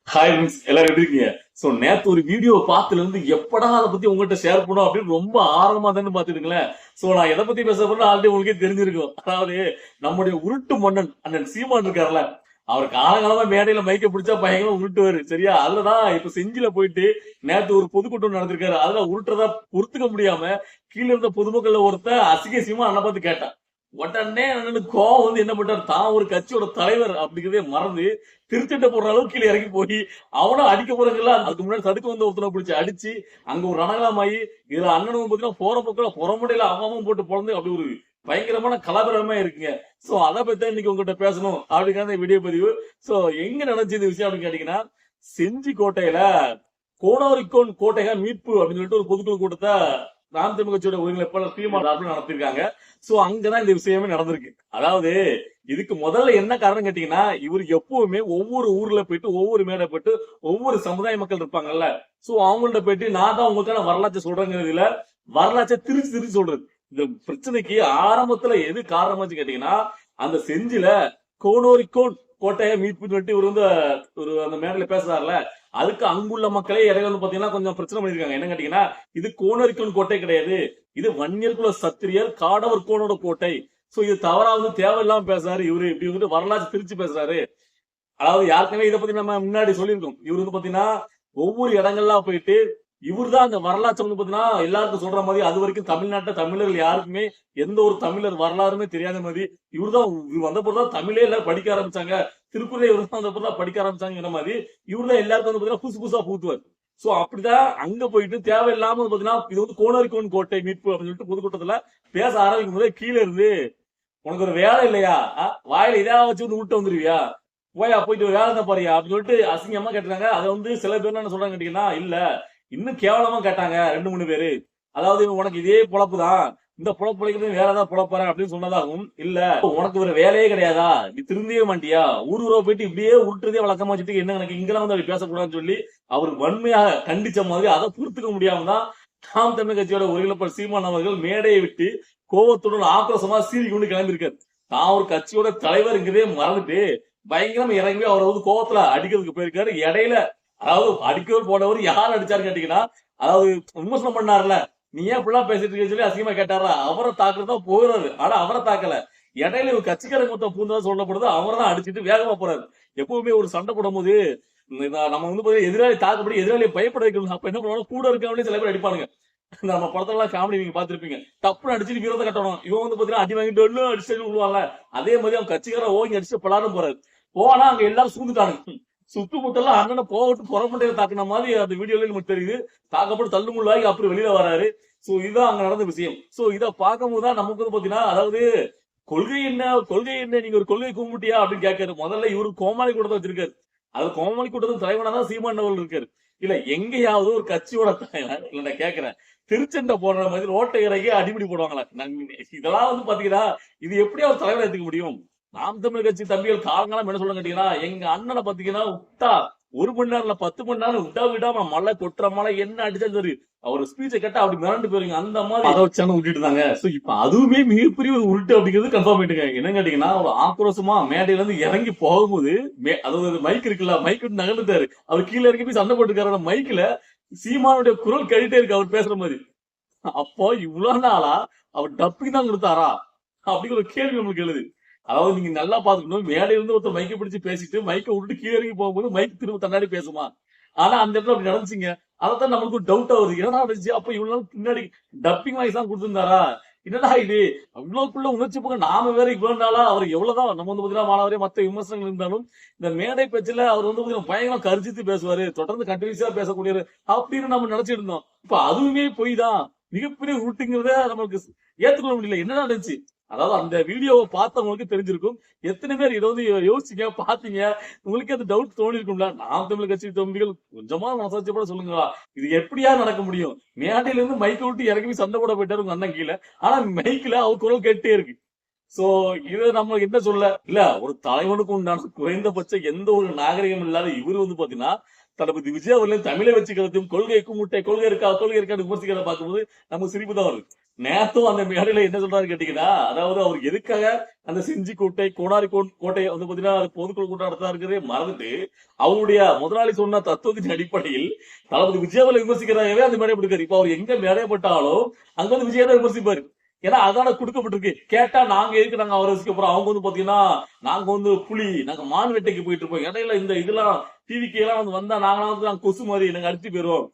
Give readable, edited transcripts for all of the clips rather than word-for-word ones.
Hi friends, எல்லாரும் எப்படி இருக்கீங்க? சோ நேத்து ஒரு வீடியோ பார்த்ததுல இருந்து எப்படா அதை பத்தி உங்ககிட்ட ஷேர் பண்ணும் அப்படின்னு ரொம்ப ஆர்வமா தானே பாத்துருங்களேன். சோ நான் எதை பத்தி பேச போறேன் ஆல்ரெடி உங்களுக்கே தெரிஞ்சிருக்கும். அதாவது நம்முடைய உருட்டு மன்னன் அண்ணன் சீமான் இருக்காருல்ல, அவர் காலகாலமா மேடையில மைக்க பிடிச்சா பயங்கரமா உருட்டுவாரு. சரியா? அதுலதான் இப்ப செஞ்சில போயிட்டு நேத்து ஒரு பொதுக்கூட்டம் நடந்திருக்காரு. அதுல உருட்டுறதா பொறுத்துக்க முடியாம கீழ இருந்த பொதுமக்கள்ல ஒருத்தன் அசிங்கசியமா அண்ணன் பார்த்து கேட்டான். உடனே அண்ணனுக்கு கோவம் வந்து என்ன பண்ணாரு, தான் ஒரு கட்சியோட தலைவர் அப்படிங்கிறதே மறந்து திருச்சட்டை போடுற அளவுக்கு கீழே இறங்கி போய் அவனும் அடிக்க போறதுல அதுக்கு முன்னாடி தடுக்க வந்த ஒருத்தனை பிடிச்சி அடிச்சு அங்க ஒரு ரணகலமாயி இதுல அண்ணனும் பாத்தீங்கன்னா போற பக்கம் புறமுடையில அம்மாவும் போட்டு பிறந்து அப்படி ஒரு பயங்கரமான கலவரமா இருக்குங்க. சோ அதை பத்தி இன்னைக்கு உங்ககிட்ட பேசணும் அப்படிங்கிற வீடியோ பதிவு. சோ எங்க நடந்துச்சு இந்த விஷயம் அப்படின்னு கேட்டீங்கன்னா, செஞ்சி கோட்டையில கோணோரிக்கோன் கோட்டைகள் மீட்பு அப்படின்னு சொல்லிட்டு ஒரு பொதுக்குழு கூட்டத்தை நாம் தமிழ் கட்சியோட ஒருங்கிணைப்பாளர் சீமான் நடத்திருக்காங்க. சோ அங்கதான் இந்த விஷயமே நடந்திருக்கு. அதாவது இதுக்கு முதல்ல என்ன காரணம் கேட்டீங்கன்னா, இவர் எப்பவுமே ஒவ்வொரு ஊர்ல போயிட்டு ஒவ்வொரு மேடை போயிட்டு ஒவ்வொரு சமுதாய மக்கள் இருப்பாங்கல்ல, சோ அவங்கள்ட்ட போயிட்டு நான் தான் உங்களுக்கான வரலாற்றை சொல்றேங்கிறதுல வரலாற்றை திருச்சி திருச்சி சொல்றது. இந்த பிரச்சனைக்கு ஆரம்பத்துல எது காரணமாச்சு கேட்டீங்கன்னா, அந்த செஞ்சில கோனோரிக்கோன் கோட்டையை மீட்பு சொல்லிட்டு இவர் வந்து ஒரு அந்த மேடையில பேசுறாருல, அதுக்கு அங்குள்ள மக்களே இடையில வந்து பாத்தீங்கன்னா கொஞ்சம் பிரச்சனை பண்ணிருக்காங்க. என்ன கேட்டீங்கன்னா, இது கோனோரிக்கோன் கோட்டை கிடையாது, இது வன்னியர் குல சத்திரியர் காடவர் கோனோட கோட்டை. சோ இது தவறா வந்து தேவையில்லாம பேசுறாரு இவரு, இப்படி வந்து வரலாற்று பிரிச்சு பேசுறாரு. அதாவது யாருக்குமே இதை பத்தி நம்ம முன்னாடி சொல்லியிருக்கோம். இவரு வந்து பாத்தீங்கன்னா ஒவ்வொரு இடங்கள்லாம் போயிட்டு இவர்தான் அந்த வரலாற்று வந்து பாத்தீங்கன்னா எல்லாருக்கும் சொல்ற மாதிரி அது வரைக்கும் தமிழ்நாட்டுல தமிழர்கள் யாருக்குமே எந்த ஒரு தமிழர் வரலாறுமே தெரியாத மாதிரி இவர்தான் வந்த போதுதான் தமிழே எல்லாரும் படிக்க ஆரம்பிச்சாங்க. திருக்குறளை இவர் தான் வந்த போதுதான் படிக்க ஆரம்பிச்சாங்கிற மாதிரி இவர்தான் எல்லாருக்கும் வந்து பாத்தீங்கன்னா புதுசு புதுசா பூத்துவார். சோ அப்படிதான் அங்க போயிட்டு தேவையில்லாம பாத்தீங்கன்னா இது வந்து கோனரிக்கோன் கோட்டை மீட்பு அப்படின்னு சொல்லிட்டு பொதுக்கூட்டத்துல பேச ஆரம்பிக்கும் போதே கீழே இருந்து உனக்கு ஒரு வேலை இல்லையா, வாயில இதா வச்சு வந்து விட்டு வந்துருவியா, போயா போயிட்டு ஒரு வேலை தான் பாரியா அப்படின்னு சொல்லிட்டு அசிங்கமா கேட்டாங்க. அதை வந்து சில பேர் என்ன சொல்றாங்க கேட்டீங்கன்னா, இல்ல இன்னும் கேவலமா கேட்டாங்க 2 3 பேரு. அதாவது உனக்கு இதே பொழப்பு தான், இந்த பொழப்பு பிழைக்கிறது வேற ஏதாவது பொழப்பாரு அப்படின்னு சொன்னதாகவும், இல்ல உனக்கு ஒரு வேலையே கிடையாதா, நீ திருந்தியே மாட்டியா, ஊர் ஊரா போயிட்டு இப்படியே உருட்டுறதே வழக்கமா வச்சுட்டு என்ன எனக்கு இங்கெல்லாம் வந்து அப்படி பேசக்கூடாதுன்னு சொல்லி அவர் வன்மையாக கண்டிச்ச மாதிரி அதை பொறுத்துக்க முடியாம தான் நாம் தமிழ் கட்சியோட ஒருங்கிணைப்பாளர் சீமான் அவர்கள் மேடையை விட்டு கோவத்துடன் ஆக்ரோஷமா சீறி கொண்டு கிளம்பியிருக்காரு. தான் ஒரு கட்சியோட தலைவர்ங்கிறதே மறந்துட்டு பயங்கரமா இறங்கி அவரை வந்து கோவத்துல அடிக்கிறதுக்கு போயிருக்காரு. இடையில அதாவது அடிக்கவர் போனவர் யார் அடிச்சாரு கேட்டீங்கன்னா, அதாவது விமர்சனம் பண்ணார்ல, நீ ஏன் இப்படிலாம் பேசிட்டு இருக்க சொல்லி அசிங்கமா கேட்டாரா, அவரை தாக்குறதுதான் போகிறாரு. ஆனா அவரை தாக்கல, இடையில ஒரு கட்சிக்காரங்க மொத்தம் பூந்ததா சொல்லப்படுது, அவரை தான் அடிச்சுட்டு வேகமா போறாரு. எப்பவுமே ஒரு சண்டை போடும் போது நம்ம வந்து எதிராளி தாக்கப்படி எதிராளியை பயப்பட வைக்கணும். அப்ப என்ன பண்ணுவாங்க, கூட இருக்கவங்களே சில பேர் அடிப்பானுங்க. நம்ம படத்துல எல்லாம் காமெடி நீங்க பாத்திருப்பீங்க, டப்புன்னு அடிச்சுட்டு விரோத கட்டணும், இவன் வந்து பாத்தீங்கன்னா அடி வாங்கிட்டு அடிச்சு விடுவாங்க. அதே மாதிரி அவன் கட்சிக்காரன் ஓங்கி அடிச்சு பலாரும் போறாரு. போனா அங்க எல்லாரும் சூழ்ந்துட்டானுங்க. சுத்து முட்டெல்லாம் அண்ணனை போட்டு புறமண்டையில தாக்குன மாதிரி அந்த வீடியோல நமக்கு தெரியுது. தாக்கப்பட்டு தள்ளுமுள்ளாகி அப்படி வெளியில வராரு. சோ இதுதான் அங்க நடந்த விஷயம். சோ இத பார்க்கும்போது தான் நமக்கு வந்து பாத்தீங்கன்னா, அதாவது கொள்கை என்ன, கொள்கை என்ன, நீங்க ஒரு கொள்கை கும்பிட்டியா அப்படின்னு கேட்காரு. முதல்ல இவரு கோமாளி கூட்டத்தை வச்சிருக்காரு. அது கோமாளி கூட்டத்தின் தலைவனா தான் சீமான் அவர்கள் இருக்காரு. இல்ல எங்கேயாவது ஒரு கட்சியோட தலைவர், இல்ல நான் கேட்கிறேன், திருச்சண்டை போடுற மாதிரி ரோட்டை இறங்கி அடிப்படி போடுவாங்களா? இதெல்லாம் வந்து பாத்தீங்கன்னா இது எப்படி அவர் தலைவர் எடுத்துக்க முடியும்? நாம் தமிழ் கட்சி தம்பிகள் காலங்காலம் என்ன சொல்ல கேட்டீங்கன்னா, எங்க அண்ணனை பாத்தீங்கன்னா விட்டா 1 மணி நேரம் இல்ல 10 மணி நேரம் விடாம மழை கொட்டுற மழை என்ன அடிச்சாலும் சரி அவர் ஸ்பீச்சை கேட்டா அப்படி மிரண்டு போயிருங்க. அந்த மாதிரி அதை வச்சானு விட்டுட்டு இருந்தாங்க. சோ இப்ப அதுவுமே மிகப்பெரிய ஒரு உருட்டு அப்படிங்கிறது கன்ஃபார்ம் ஆயிட்டுங்க. என்ன கேட்டீங்கன்னா, ஒரு ஆக்ரோஷமா மேடையில இருந்து இறங்கி போகும்போது அதாவது மைக் இருக்குல்ல, மைக் விட்டு நகர்ந்துட்டாரு. அவர் கீழே இறங்கி போய் சண்டை போட்டுருக்காரு. மைக்ல சீமானுடைய குரல் கேட்டுட்டே இருக்கு அவர் பேசுற மாதிரி. அப்போ இவ்வளவு நாளா அவர் டப்பிங் தான் கொடுத்தாரா அப்படிங்கிற ஒரு கேள்வி நம்மளுக்கு எழுது. அதாவது நீங்க நல்லா பாத்துக்கணும், மேடையில இருந்து ஒருத்தர் மைக்க பிடிச்சு பேசிட்டு மைக்க விட்டு கீழே இறங்கி போகும்போது மைக் திரும்ப தன்னாடி பேசுமா? ஆனா அந்த இடத்துல அப்படி நடந்துச்சுங்க. அதான் நம்மளுக்கு ஒரு டவுட் ஆகுது, என்னடா நடந்துச்சு, அப்ப இவ்வளவு நாள் பின்னாடி டப்பிங் வாய்ஸ் தான் கொடுத்திருந்தாரா, என்னடா இது அவ்வளவுக்குள்ள உணர்ச்சி போக நாம வேற இவ்வளவு நாளா அவர் எவ்வளவுதான் நம்ம வந்து பாத்தீங்கன்னா மாணவரே மத்த விமர்சனங்கள் இருந்தாலும் இந்த மேடை பேச்சுல அவர் வந்து பாத்தீங்கன்னா பயங்கரம் கருச்சித்து பேசுவாரு, தொடர்ந்து கண்டினியூஸா பேசக்கூடியவர் அப்படின்னு நம்ம நினைச்சிட்டு இருந்தோம். இப்ப அதுவுமே போய் தான் மிகப்பெரிய ரூட்டுங்கிறத நம்மளுக்கு ஏத்துக்கொள்ள முடியல. என்ன நடந்துச்சு, அதாவது அந்த வீடியோவை பார்த்தவங்களுக்கு தெரிஞ்சிருக்கும். எத்தனை பேர் இதை வந்து யோசிச்சீங்க பாத்தீங்க, உங்களுக்கு அந்த டவுட் தோணி இருக்கும்ல. நாம் தமிழ் கட்சி தம்பிகள் கொஞ்சமா மனசாட்சி போட சொல்லுங்களா, இது எப்படியா நடக்க முடியும்? மேடையில இருந்து மைக்க விட்டு இறங்கி சண்டை போட போயிட்டாரு உங்க அண்ணன் கீழே, ஆனா மைக்ல அவர் குரல் கேட்டே இருக்கு. சோ இது நம்ம என்ன சொல்ல இல்ல, ஒரு தலைவனுக்கு உண்டான குறைந்தபட்ச எந்த ஒரு நாகரிகம் இல்லாத இவரு வந்து பாத்தீங்கன்னா தளபதி விஜய் அவர்களையும் தமிழை வச்சுக்கிறதையும் கொள்கை கும்பிட்டை கொள்கை இருக்கான்னு விமர்சிக்கிறத பார்க்கும்போது நமக்கு சிரிப்பு தான் வருது. நேத்தும் அந்த மேடையில என்ன சொல்றாரு கேட்டீங்கன்னா, அதாவது அவர் எதுக்காக அந்த செஞ்சி கோட்டை கோனாரி கோட்டை வந்து பாத்தீங்கன்னா பொதுக்குழு கூட்டம் நடத்தாருக்கிறதே மறந்துட்டு அவருடைய முதலாளி சொன்ன தத்துவத்தின் அடிப்படையில் தளபதி விஜய் அவர்களை விமர்சிக்கிறாங்கவே அந்த மேடை கொடுக்காரு. இப்ப அவர் எங்க மேடை போட்டாலும் அங்க வந்து விஜய் தான் விமர்சிப்பாரு. ஏன்னா அதான கொடுக்கப்பட்டிருக்கு. கேட்டா நாங்க எதுக்கு நாங்க அவரை ரசிக்க போறோம், அவங்க வந்து பாத்தீங்கன்னா நாங்க வந்து புலி, நாங்க மான் வேட்டைக்கு போயிட்டு இருப்போம், இடையில இந்த இதெல்லாம் டிவிக்கு எல்லாம் வந்து வந்தா நாங்க கொசு மாதிரி நாங்க அடிச்சு போயிருவோம்.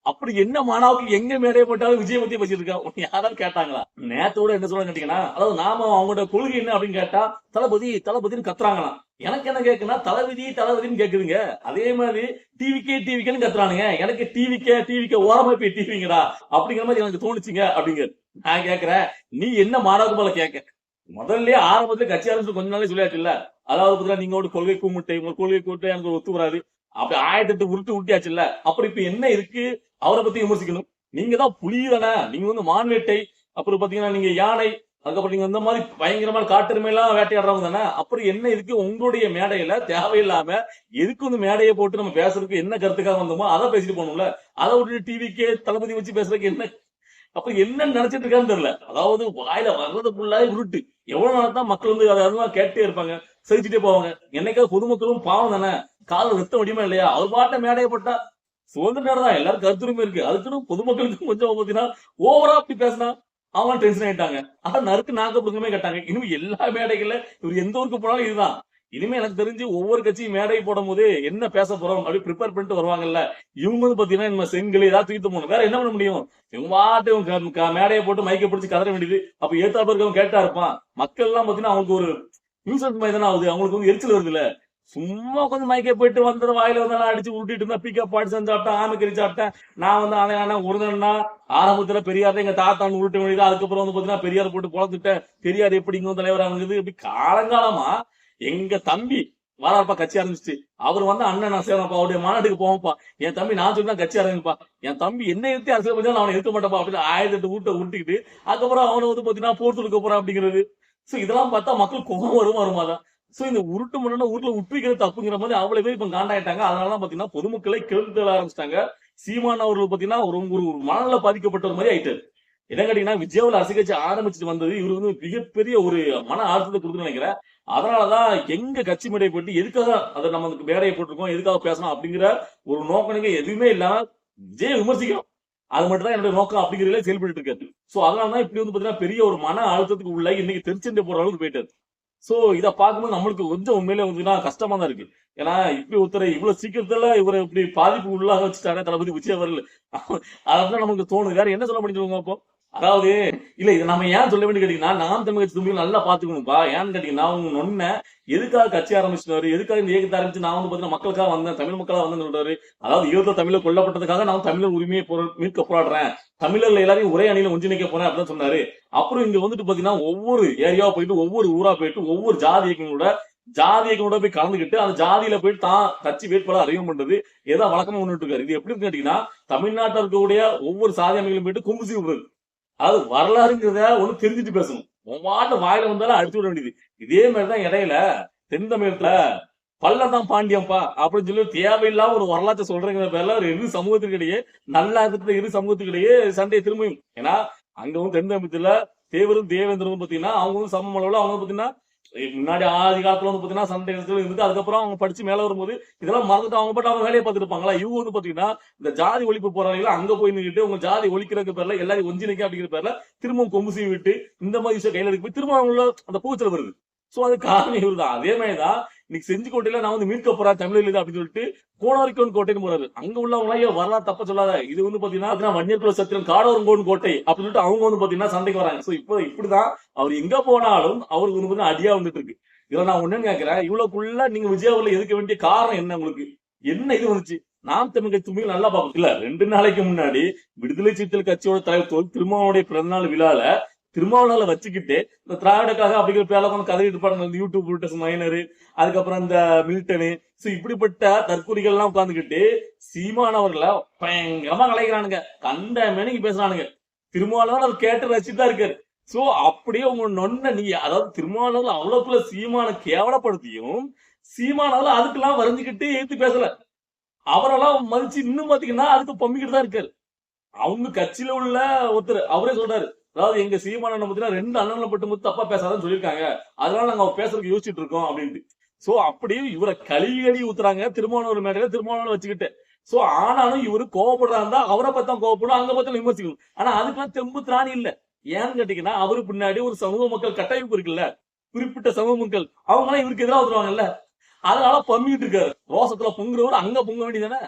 அப்படி என்ன மாணாவுக்கு எங்க மேடையை போட்டாலும் விஜய் பத்தி பேசிட்டு இருக்கா, யாராவது கேட்டாங்களா? நேத்தோட என்ன சொல்ல கேட்டீங்கன்னா, அதாவது நாம அவங்களோட கொள்கை என்ன அப்படின்னு கேட்டா தளபதின்னு கத்துறாங்களாம். எனக்கு என்ன கேக்குன்னா தளபதின்னு கேக்குதுங்க. அதே மாதிரி டிவிக்கேன்னு கத்துறானுங்க. எனக்கு டிவிக்கே ஓரமா போய் டிவிங்கடா அப்படிங்கிற மாதிரி எனக்கு தோணுச்சுங்க அப்படிங்க. நான் கேக்குறேன், நீ என்ன மாணவருக்கு போல கேட்க? முதல்ல ஆரம்பத்துல கட்சி ஆரம்பிச்சு கொஞ்ச நாளே சொல்லியாச்சு இல்ல, அதாவது பாத்தீங்கன்னா நீங்க ஒரு கொள்கை கூமுட்டை, உங்க கொள்கை கூட்டை எனக்கு ஒத்து வராது, அப்படி 1008 உருட்டியாச்சு இல்ல. அப்படி இப்ப என்ன இருக்கு அவரை பத்தி விமர்சிக்கணும்? நீங்க தான் புலி தானே, நீங்க வந்து மான்வேட்டை, அப்புறம் பாத்தீங்கன்னா நீங்க யானை, அதுக்கப்புறம் நீங்க இந்த மாதிரி பயங்கரமான காட்டெருமை எல்லாம் வேட்டையாடுறவங்க தானே. அப்புறம் என்ன இருக்கு உங்களுடைய மேடையில தேவையில்லாம எதுக்கு வந்து மேடையை போட்டு நம்ம பேசுறதுக்கு என்ன கருத்துக்காக வந்தோமோ அதை பேசிட்டு போகணும்ல. அதை விட்டு டிவிக்கே தளபதி வச்சு பேசுறதுக்கு என்ன, அப்ப என்ன நினைச்சிட்டு இருக்கான்னு தெரியல. அதாவது வாயில வர்றதுக்குள்ளாய் உருட்டு. எவ்வளவு நாள் தான் மக்கள் வந்து அதெல்லாம் கேட்டே இருப்பாங்க, சிரிச்சுட்டே போவாங்க. என்னைக்காவது பொதுமக்களும் பாவம் தானே, கால ரத்தம் வடியுமா இல்லையா? அவர் பாட்ட மேடையை போட்டா சுதந்திர நேரம் தான், எல்லாரும் கருத்துரிமை இருக்கு. அதுக்குன்னு பொதுமக்களுக்கு கொஞ்சம் பாத்தீங்கன்னா ஓவரா அப்படி பேசினா அவங்க டென்ஷன் ஆயிட்டாங்க. ஆனா நறுக்கு நாக்கப்படுங்கமே கேட்டாங்க. இனிமே எல்லா மேடைகள்ல இவர் எந்த ஊருக்கு போனாலும் இதுதான். இனிமே எனக்கு தெரிஞ்சு ஒவ்வொரு கட்சியும் மேடை போடும் போது என்ன பேச போறோம் அப்படி ப்ரிப்பேர் பண்ணிட்டு வருவாங்கல்ல. இவங்க வந்து பாத்தீங்கன்னா நம்ம செங்கல் ஏதாவது தூக்கிட்டு போகணும், வேற என்ன பண்ண முடியும்? இவங்க பாட்டு மேடையை போட்டு மைக்கை பிடிச்சி கதற வேண்டியது. அப்ப ஏத்தாப்ப இருக்கவங்க கேட்டா இருப்பான். மக்கள் எல்லாம் பாத்தீங்கன்னா அவங்களுக்கு ஒரு நியூசன்ஸ் மாதிரி தானே ஆகுது, அவங்களுக்கு வந்து எரிச்சல் வருது இல்ல. சும்மா கொஞ்சம் மைக்கை போயிட்டு வந்து வாயில வந்து அடிச்சு உருட்டிட்டு இருந்தா பிக்கப் பாட்டு செஞ்சு சாப்பிட்டேன், ஆமைக்கறி சாப்பிட்டேன், நான் வந்து ஆனா உருந்தா ஆரம்பத்துல பெரியார் எங்க தாத்தான்னு உருட்ட வேண்டியது. அதுக்கப்புறம் வந்து பாத்தீங்கன்னா பெரியார் போட்டு பொழந்துட்டேன், பெரியார் எப்படிங்க தலைவர் ஆகுது. இப்படி காலங்காலமா எங்க தம்பி வாராப்பா கட்சி ஆரம்பிச்சு, அவர் வந்து அண்ணன் நான் சேரப்பா, அவருடைய மாநாட்டுக்கு போவோம்ப்பா, என் தம்பி நான் சொல்லி கட்சி ஆரம்பிப்பா, என் தம்பி என்ன எடுத்து அரசியல் பண்ணி அவனை இருக்க மாட்டப்பா அப்படின்னு 1008 ஊட்ட உருட்டிக்கிட்டு அதுக்கப்புறம் அவனை வந்து பாத்தீங்கன்னா போர்த்து இருக்க போறான் அப்படிங்கிறது. சோ இதெல்லாம் பார்த்தா மக்கள் கோபம் வருமாதான். சோ இந்த உருட்டு முன்னா ஊர்ல உட்பிக்கிறது தப்புங்கிற மாதிரி அவ்வளவு பேர் இப்ப காண்டாயிட்டாங்க. அதனாலதான் பாத்தீங்கன்னா பொதுமக்களை கேள்வி ஆரம்பிச்சிட்டாங்க. சீமான் அவர்கள் பாத்தீங்கன்னா ஒரு மனநல பாதிக்கப்பட்ட ஒரு மாதிரி ஆயிட்டாரு. என்ன கேட்டீங்கன்னா, விஜயாவில் அரசியல் கட்சி ஆரம்பிச்சுட்டு வந்தது இவரு வந்து மிகப்பெரிய ஒரு மன ஆழ்த்தத்தை கொடுக்குன்னு நினைக்கிறேன். அதனாலதான் எங்க கட்சி மேடையை போட்டு எதுக்காக அதை நம்ம மேடையை போட்டிருக்கோம், எதுக்காக பேசணும் அப்படிங்கிற ஒரு நோக்கம் எதுவுமே இல்லாம விஜய் விமர்சிக்கிறோம், அது மட்டும் தான் என்னோட நோக்கம் அப்படிங்கிறதுல செயல்பட்டு இருக்காரு. சோ அதனாலதான் இப்படி வந்து பாத்தீங்கன்னா பெரிய ஒரு மன அழுத்தத்துக்கு உள்ள இன்னைக்கு திருச்செந்தே போற அளவுக்கு போயிட்டாரு. சோ இத பார்க்கும்போது நம்மளுக்கு கொஞ்சம் உண்மையிலே வந்து கஷ்டமா தான் இருக்கு. ஏன்னா இப்படி ஒருத்தரை இவ்வளவு சீக்கிரத்துல இவரை இப்படி பாதிப்பு உள்ளாக வச்சுட்டாங்க தளபதி விஜய் அவர்கள். அதான் நமக்கு தோணுது. வேற என்ன சொல்ல முடியும் அப்போ? அதாவது இல்ல இதை நம்ம ஏன் சொல்ல வேண்டிய கேட்டீங்கன்னா, நாம் தமிழ் கட்சி தும்பிகள் நல்லா பாத்துக்கணும்பா. ஏன்னு கேட்டீங்கன்னா உங்க நொன்ன எதுக்காக கட்சி ஆரம்பிச்சுட்டாரு, எதுக்காக இந்த இயக்கத்தை ஆரம்பிச்சு நான் வந்து பாத்தீங்கன்னா மக்களுக்காக வந்தேன், தமிழ் மக்களாக வந்தேன்னு சொல்றாரு. அதாவது ஈழத்த தமிழர் கொல்லப்பட்டதுக்காக நான் தமிழர் உரிமையை மீட்க போராடுறேன், தமிழர்ல எல்லாரையும் ஒரே அணியில ஒன்றிணைக்க போறேன் அப்படின்னு சொன்னாரு. அப்புறம் இங்க வந்துட்டு பாத்தீங்கன்னா ஒவ்வொரு ஏரியாவா போயிட்டு ஒவ்வொரு ஊரா போயிட்டு ஒவ்வொரு ஜாதி இயக்கங்களோட போய் கலந்துக்கிட்டு அந்த ஜாதியில போயிட்டு தான் கட்சி வேட்பாளர் அறிமுகம் பண்றது ஏதாவது வழக்கமா ஒண்ணு இருக்காரு. இது எப்படி கேட்டீங்கன்னா, தமிழ்நாட்டில் இருக்கக்கூடிய ஒவ்வொரு சாதி அமைகளும் போயிட்டு கும்பு விடுறது. அதாவது வரலாறுங்கிறத ஒண்ணு தெரிஞ்சுட்டு பேசணும். ஒவ்வாட்ட வாயில வந்தாலும் அடிச்சு விட வேண்டியது. இதே மாதிரிதான் இடையில தென் தமிழகத்துல பல்லதான் பாண்டியம்பா அப்படின்னு சொல்லி தேவையில்லாம ஒரு வரலாற்றை சொல்றேங்கிற பேர்ல ஒரு இரு சமூகத்துக்கிடையே நல்லா இருக்கிற இரு சமூகத்துக்கிடையே சண்டையை திரும்பியும். ஏன்னா அங்க வந்து தென் தமிழகத்துல தேவரும் தேவேந்திரனும் பாத்தீங்கன்னா அவங்க வந்து சம அளவுல அவங்க பாத்தீங்கன்னா முன்னாடி ஆதி காலத்துல வந்து பாத்தீங்கன்னா சண்டை இருந்து அதுக்கப்புறம் அவங்க படிச்சு மேல வரும்போது இதெல்லாம் மறந்துட்டு அவங்க பட்டு அவங்க வேலையை பார்த்துட்டு இருப்பாங்களா. இவங்க வந்து பாத்தீங்கன்னா இந்த ஜாதி ஒழிப்பு போராளிகள் அங்க போய் நின்றுட்டு உங்க ஜாதி ஒழிக்கிறதுக்கு பேர்ல எல்லாரும் ஒஞ்சினிக்க அப்படிங்கிற பேர்ல திரும்பவும் கொம்பு சீவி விட்டு இந்த மாதிரி விஷயம் கையில எடுத்து போய் திரும்ப அவங்கள அந்த பூச்சல் வருது. சோ அது காரணம் இவர் தான். அதே மாதிரிதான் இன்னைக்கு செஞ்சிக்கோட்டையில நான் வந்து மீட்க போறேன் தமிழில் அப்படின்னு சொல்லிட்டு கோனாரிக்கோன் கோட்டைன்னு போறாரு. அங்க உள்ளவங்களா வரலாறு தப்ப சொல்லாத, இது வந்து பாத்தீங்கன்னா வன்னியர்குல சத்திரம் காடவரங்கோன் கோட்டை அப்படின்னு சொல்லிட்டு அவங்க வந்து பாத்தீங்கன்னா சண்டைக்கு வராங்க. சோ இப்போ இப்படிதான் அவர் எங்க போனாலும் அவருக்கு வந்து அடியா வந்துட்டு இருக்கு. இதுல நான் ஒண்ணுன்னு கேட்கிறேன், இவ்வளவுக்குள்ள நீங்க விஜயாவில் எதுக்க வேண்டிய காரணம் என்ன? உங்களுக்கு என்ன இது வந்துச்சு? நாம் தமிழ் கட்சி தும்பிகள் நல்லா பார்க்கணும். இல்ல 2 நாளைக்கு முன்னாடி விடுதலை சிறுத்தைகள் கட்சியோட தலைவர் திருமாவளுடைய பிறந்தநாள் விழால திருமாவளவனை வச்சுக்கிட்டு இந்த திராவிடக்காக அப்படிங்கிற பேர்ல கொஞ்சம் கதறிட்டு இருப்பாங்க இந்த யூடியூப் மைனரு, அதுக்கப்புறம் இந்த மில்டனு. சோ இப்படிப்பட்ட தற்கொலைகள் எல்லாம் உட்காந்துக்கிட்டு சீமானவர்களை பயங்கரமா கலைக்கிறானுங்க, கண்ட மேனிக்கு பேசுறானுங்க. திருமாவளவன் அவர் கேட்டு ரசிச்சுதான் இருக்காரு. சோ அப்படியே உங்க நொன்ன நீங்க அதாவது திருமாவளவன் அவ்வளவுக்குள்ள சீமான கேவலப்படுத்தியும் சீமானால அதுக்கெல்லாம் வரைஞ்சுக்கிட்டு ஏத்து பேசல. அவரெல்லாம் மதிச்சு இன்னும் பாத்தீங்கன்னா அதுக்கு பம்பிக்கிட்டு தான் இருக்காரு. அவங்க கட்சியில உள்ள ஒருத்தர் அவரே சொல்றாரு. அதாவது எங்க சீமானண்ணன் பாத்தீங்கன்னா 2 அண்ணன்ல பட்டு தப்பா பேசாதன்னு சொல்லியிருக்காங்க. அதனால நாங்க அவர் பேசுறதுக்கு யோசிச்சுட்டு இருக்கோம் அப்படின்ட்டு. சோ அப்படியே இவரை கழுவி ஊத்துறாங்க திருமாவளவன் மேடையில திருமாவளவன் வச்சுக்கிட்டு. சோ ஆனாலும் இவரு கோவப்படுறாருந்தா அவரை பத்தி தான் கோவப்படும், அங்க பார்த்தா விமர்சிக்கணும். ஆனா அதுக்கெல்லாம் தெம்பு திராணி இல்ல. ஏன்னு கேட்டீங்கன்னா அவரு பின்னாடி ஒரு சமூக மக்கள் கட்டமைப்பு இருக்குல்ல, குறிப்பிட்ட சமூக மக்கள் அவங்க எல்லாம் இவருக்கு எதிராக வந்துருவாங்கல்ல. அதனால பம்மிட்டு இருக்காரு. ரோசத்துல பொங்குறவர் அங்க பொங்க வேண்டியதானே.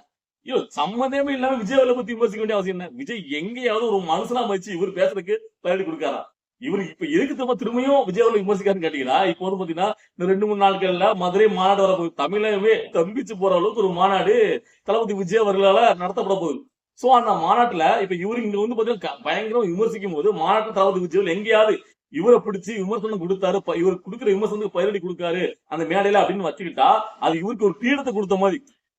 ஐயோ சம்மந்தமே இல்லாம விஜய் பத்தி விமர்சிக்க வேண்டிய அவசியம் என்ன? விஜய் எங்கேயாவது ஒரு மனுஷனா மதிச்சு இவர் பேசுறதுக்கு பதிலடி கொடுக்காரா? இவரு இப்ப எதுக்கு திரும்பியும் விஜய் விமர்சிக்காருன்னு கேட்டீங்கன்னா, இப்போ வந்து பாத்தீங்கன்னா இந்த 2-3 நாட்கள்ல மதுரை மாநாடு வர போகுது. தமிழகமே தம்பிச்சு போற அளவுக்கு ஒரு மாநாடு தளபதி விஜய் அவர்களால நடத்தப்பட போகுது. சோ அந்த மாநாட்டுல இப்ப இவரு இங்க வந்து பாத்தீங்கன்னா பயங்கரம் விமர்சிக்கும் போது மாநாட்டு தளபதி விஜய் எங்கேயாவது இவரை பிடிச்சு விமர்சனம் கொடுத்தாரு, இவர் கொடுக்குற விமர்சனத்துக்கு பதிலடி கொடுக்காரு அந்த மேடையில அப்படின்னு வச்சுக்கிட்டா அது இவருக்கு ஒரு பீடத்தை கொடுத்த மாதிரி.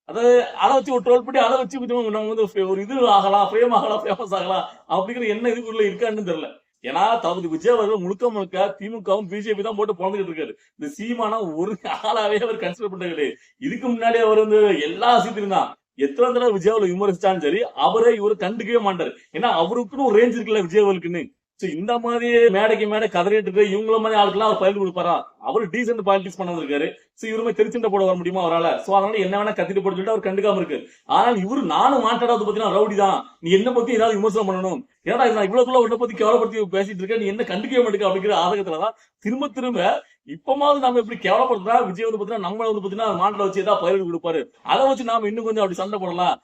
அதாவது அதை வச்சு ஒரு ட்ரோல் பண்ணி அதை வச்சு நம்ம வந்து ஒரு இது ஆகலாம், ஃபேம் ஆகலாம், ஃபேமஸ் ஆகலாம் அப்படிங்கிற என்ன இதுக்குள்ள இருக்கான்னு தெரியல. ஏன்னா தளபதி விஜய் அவர்கள் முழுக்க முழுக்க திமுகவும் பிஜேபி தான் போட்டு பிறந்துகிட்டு இருக்காரு. இந்த சீமானா ஒரு ஆளாவே அவர் கன்சிடர் பண்ண கிடையாது. இதுக்கு முன்னாடி அவர் வந்து எல்லா சீத்திலும் தான் எத்தனை தடவை விஜய் விமர்சிச்சாலும் சரி அவரை இவரு கண்டுக்கவே மாட்டாரு. ஏன்னா அவருக்குன்னு ஒரு ரேஞ்ச் இருக்குல்ல விஜய் அவர்களுக்குன்னு. இந்த மாதிரி மேடைக்கு மேடை கதறிட்டு இருக்க இவங்கள மாதிரி ஆளுக்கெல்லாம் அவர் பயிர் கொடுப்பாரா? அவரு டீசென்ட் பாலிடிக்ஸ் பண்ண வந்திருக்காரு. இவருமே திருச்சண்டை போட வர முடியுமா அவரால? சோ அதனால என்ன வேணா கத்திட்டு போட்டு சொல்லிட்டு அவர் கண்டுக்காம இருக்கு. ஆனால் இவரு நானும் மாட்டாடாவது பாத்தீங்கன்னா ரவுடி தான், நீ என்ன பத்தி ஏதாவது விமர்சனம் பண்ணணும், ஏன்னா நான் இவ்வளவுக்குள்ள உன்னை பத்தி கேவலப்படுத்தி பேசிட்டு இருக்கேன், நீ என்ன கண்டுக்கவே மாட்டேங்க அப்படிங்கிற ஆதகத்துலதான் திரும்ப திரும்ப இப்பமாவது நாம எப்படி கேவலப்படுறா விஜய் வந்து பாத்தீங்கன்னா நம்மள வந்து பாத்தீங்கன்னா மாட்டில வச்சு ஏதாவது பயிர் கொடுப்பாரு, அதை வச்சு நாம இன்னும் கொஞ்சம் அப்படி சண்டை போடலாம்.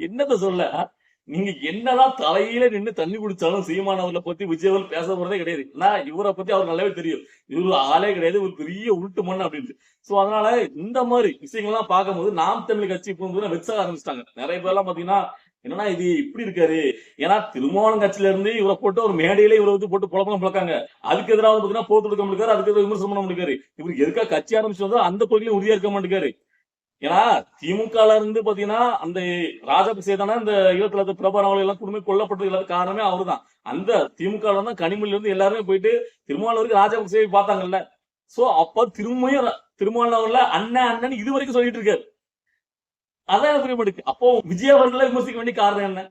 என்னத்த சொல்ல, நீங்க என்னதான் தலையில நின்று தண்ணி குடிச்சாலும் சீமான் அவர்களை பத்தி விஜய் அவர்கள் பேச போறதே கிடையாது. நான் இவரை பத்தி அவருக்கு நல்லாவே தெரியும், இவரு ஆளே கிடையாது, ஒரு பெரிய உருட்டு மண் அப்படின்ட்டு. சோ அதனால இந்த மாதிரி விஷயங்கள்லாம் பார்க்கும்போது நாம் தமிழ் கட்சி இப்போ வெச்ச ஆரம்பிச்சிட்டாங்க. நிறைய பேர் எல்லாம் பாத்தீங்கன்னா என்னன்னா இது இப்படி இருக்காரு, ஏன்னா திருமாவளவன் கட்சியில இருந்து இவரை போட்டு ஒரு மேடையில இவரை வந்து போட்டு புலப்பம் பழக்காங்க. அதுக்கு எதிராக பாத்தீங்கன்னா போட்டு கொடுக்க முடியாது, அதுக்கு எதிராக விமர்சனம் பண்ண முடியாது. இவருக்கு எதுக்கா கட்சி ஆரம்பிச்சு வந்தா அந்த கொள்கையில உறுதியா இருக்க மாட்டேங்காரு. ஏன்னா திமுகல இருந்து பாத்தீங்கன்னா அந்த ராஜாபிஷே தானே இந்த ஈழத்துல பிரபாரம் எல்லாம் குடும்பம் கொல்லப்பட்டது காரணமே அவருதான். அந்த திமுக தான் கனிமொழியில இருந்து எல்லாருமே போயிட்டு திருமாவளவருக்கு ராஜாபிஷே பார்த்தாங்கல்ல. சோ அப்ப திரும்பியும் திருமாவளவன்ல அண்ணன் அண்ணன் இது வரைக்கும் சொல்லிட்டு இருக்காரு. அதான் புரியமாட்டுக்கு. அப்போ விஜய் அவர்களை விமர்சிக்க வேண்டிய காரணம் என்ன?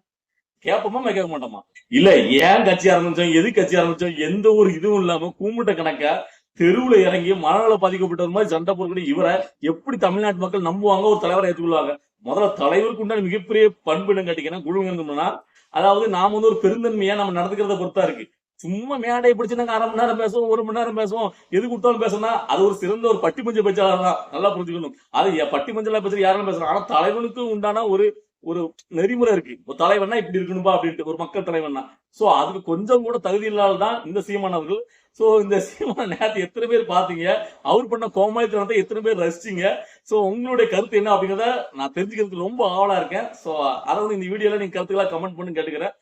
கேட்போமா கேட்க மாட்டோமா? இல்ல ஏன் கட்சி ஆரம்பிச்சோம், எது கட்சி ஆரம்பிச்சோம், எந்த ஒரு இதுவும் இல்லாம கூமுட்ட கணக்கா தெருவுல இறங்கி மனநல பாதிக்கப்பட்ட மாதிரி சண்டை போடக்கூடிய இவரை எப்படி தமிழ்நாட்டு மக்கள் நம்புவாங்க, ஒரு தலைவரை ஏற்றுக்கொள்வாங்க? முதல்ல தலைவருக்கு உண்டான மிகப்பெரிய பண்பு என்ன கேட்டீங்கன்னா குழுங்கன்னா, அதாவது நாம வந்து ஒரு பெருந்தன்மையா நம்ம நடந்துக்கிறத பொறுத்தா இருக்கு. சும்மா மேடை பிடிச்சு நாங்க 1/2 மணி நேரம் பேசுவோம், 1 மணி நேரம் பேசுவோம், எது கொடுத்தாலும் பேசணும், அது ஒரு சிறந்த ஒரு பட்டி பஞ்ச பேச்சாளர் தான். நல்லா புரிஞ்சுக்கணும். அது பட்டி பஞ்சலா பேசுறது யாரும் பேசுறோம், ஆனா தலைவனுக்கு உண்டான ஒரு ஒரு நெறிமுறை இருக்கு. ஒரு தலைவன்னா இப்படி இருக்கணும்பா அப்படின்ட்டு, ஒரு மக்கள் தலைவன்னா. சோ அதுக்கு கொஞ்சம் கூட தகுதி இல்லாததான் இந்த சீமான் அவர்கள். சோ இந்த சீமான நேரத்தை எத்தனை பேர் பாத்தீங்க, அவர் பண்ண கோமாளித்தனத்தை எத்தனை பேர் ரசிச்சீங்க? சோ உங்களுடைய கருத்து என்ன அப்படிங்கறத நான் தெரிஞ்சுக்கிறதுக்கு ரொம்ப ஆவலா இருக்கேன். சோ அதை வந்து இந்த வீடியோல நீங்க கருத்துக்களா கமெண்ட் பண்ணி கேட்டுக்கிறேன்.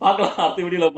பார்க்கலாம் அடுத்த வீடியோல.